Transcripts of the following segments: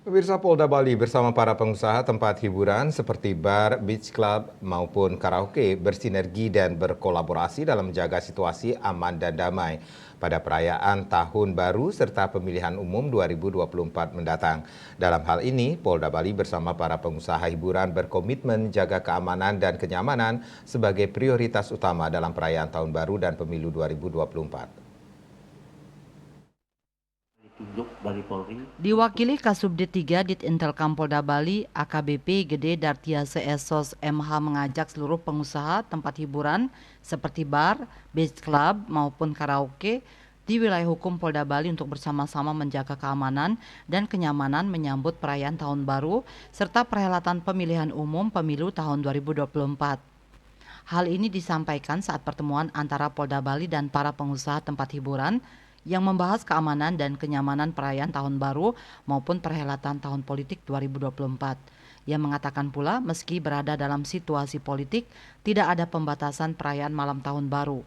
Pemirsa Polda Bali bersama para pengusaha tempat hiburan seperti bar, beach club, maupun karaoke bersinergi dan berkolaborasi dalam menjaga situasi aman dan damai pada perayaan Tahun Baru serta pemilihan umum 2024 mendatang. Dalam hal ini, Polda Bali bersama para pengusaha hiburan berkomitmen menjaga keamanan dan kenyamanan sebagai prioritas utama dalam perayaan Tahun Baru dan Pemilu 2024. Diwakili Kasubdit 3 Ditintelkam Polda Bali, AKBP Gede Dartiase Esos MH mengajak seluruh pengusaha tempat hiburan seperti bar, beach club maupun karaoke di wilayah hukum Polda Bali untuk bersama-sama menjaga keamanan dan kenyamanan menyambut perayaan Tahun Baru serta perhelatan pemilihan umum pemilu tahun 2024. Hal ini disampaikan saat pertemuan antara Polda Bali dan para pengusaha tempat hiburan yang membahas keamanan dan kenyamanan perayaan Tahun Baru maupun perhelatan tahun politik 2024. Ia mengatakan pula meski berada dalam situasi politik, tidak ada pembatasan perayaan malam Tahun Baru.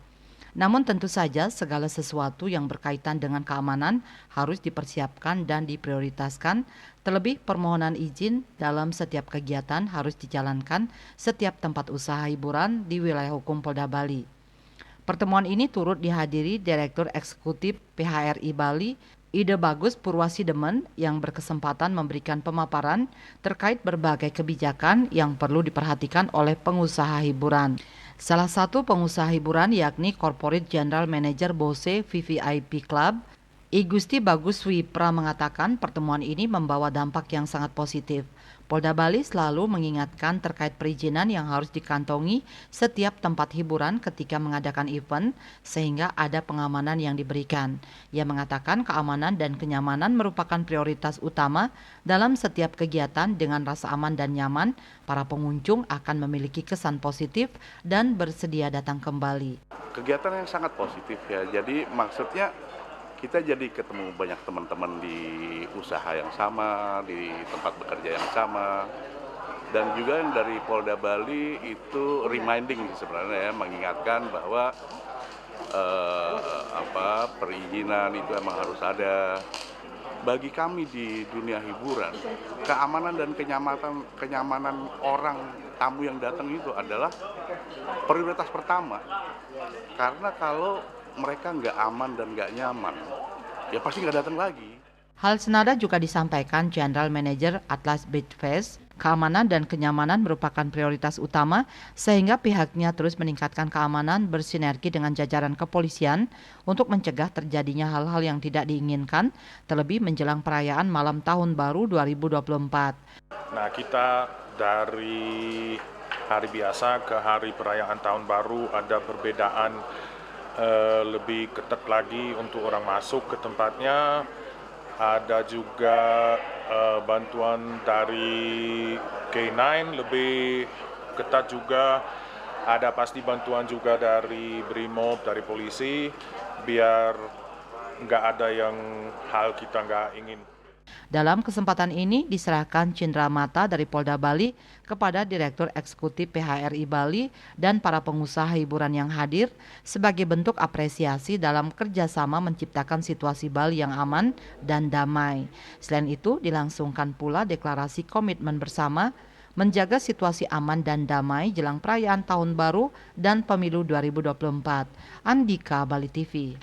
Namun tentu saja segala sesuatu yang berkaitan dengan keamanan harus dipersiapkan dan diprioritaskan. Terlebih permohonan izin dalam setiap kegiatan harus dijalankan setiap tempat usaha hiburan di wilayah hukum Polda Bali. Pertemuan ini turut dihadiri Direktur Eksekutif PHRI Bali, Ide Bagus Purwasidemen, yang berkesempatan memberikan pemaparan terkait berbagai kebijakan yang perlu diperhatikan oleh pengusaha hiburan. Salah satu pengusaha hiburan yakni Corporate General Manager Bose VVIP Club, I Gusti Bagus Wipra mengatakan pertemuan ini membawa dampak yang sangat positif. Polda Bali selalu mengingatkan terkait perizinan yang harus dikantongi setiap tempat hiburan ketika mengadakan event sehingga ada pengamanan yang diberikan. Ia mengatakan keamanan dan kenyamanan merupakan prioritas utama dalam setiap kegiatan. Dengan rasa aman dan nyaman, para pengunjung akan memiliki kesan positif dan bersedia datang kembali. Kegiatan yang sangat positif ya, jadi maksudnya kita jadi ketemu banyak teman-teman di usaha yang sama, di tempat bekerja yang sama, dan juga yang dari Polda Bali itu reminding sebenarnya ya, mengingatkan bahwa perizinan itu emang harus ada. Bagi kami di dunia hiburan, keamanan dan kenyamanan orang tamu yang datang itu adalah prioritas pertama. Karena kalau mereka nggak aman dan nggak nyaman, ya pasti nggak datang lagi. Hal senada juga disampaikan General Manager Atlas Beach Fest. Keamanan dan kenyamanan merupakan prioritas utama sehingga pihaknya terus meningkatkan keamanan bersinergi dengan jajaran kepolisian untuk mencegah terjadinya hal-hal yang tidak diinginkan, terlebih menjelang perayaan malam Tahun Baru 2024. Nah, kita dari hari biasa ke hari perayaan Tahun Baru ada perbedaan lebih ketat lagi untuk orang masuk ke tempatnya. Ada juga bantuan dari K9 lebih ketat juga. Ada pasti bantuan juga dari Brimob, dari polisi, biar nggak ada yang hal kita nggak ingin. Dalam kesempatan ini diserahkan cindera mata dari Polda Bali kepada Direktur Eksekutif PHRI Bali dan para pengusaha hiburan yang hadir sebagai bentuk apresiasi dalam kerjasama menciptakan situasi Bali yang aman dan damai. Selain itu dilangsungkan pula deklarasi komitmen bersama menjaga situasi aman dan damai jelang perayaan Tahun Baru dan Pemilu 2024. Andika, Bali TV.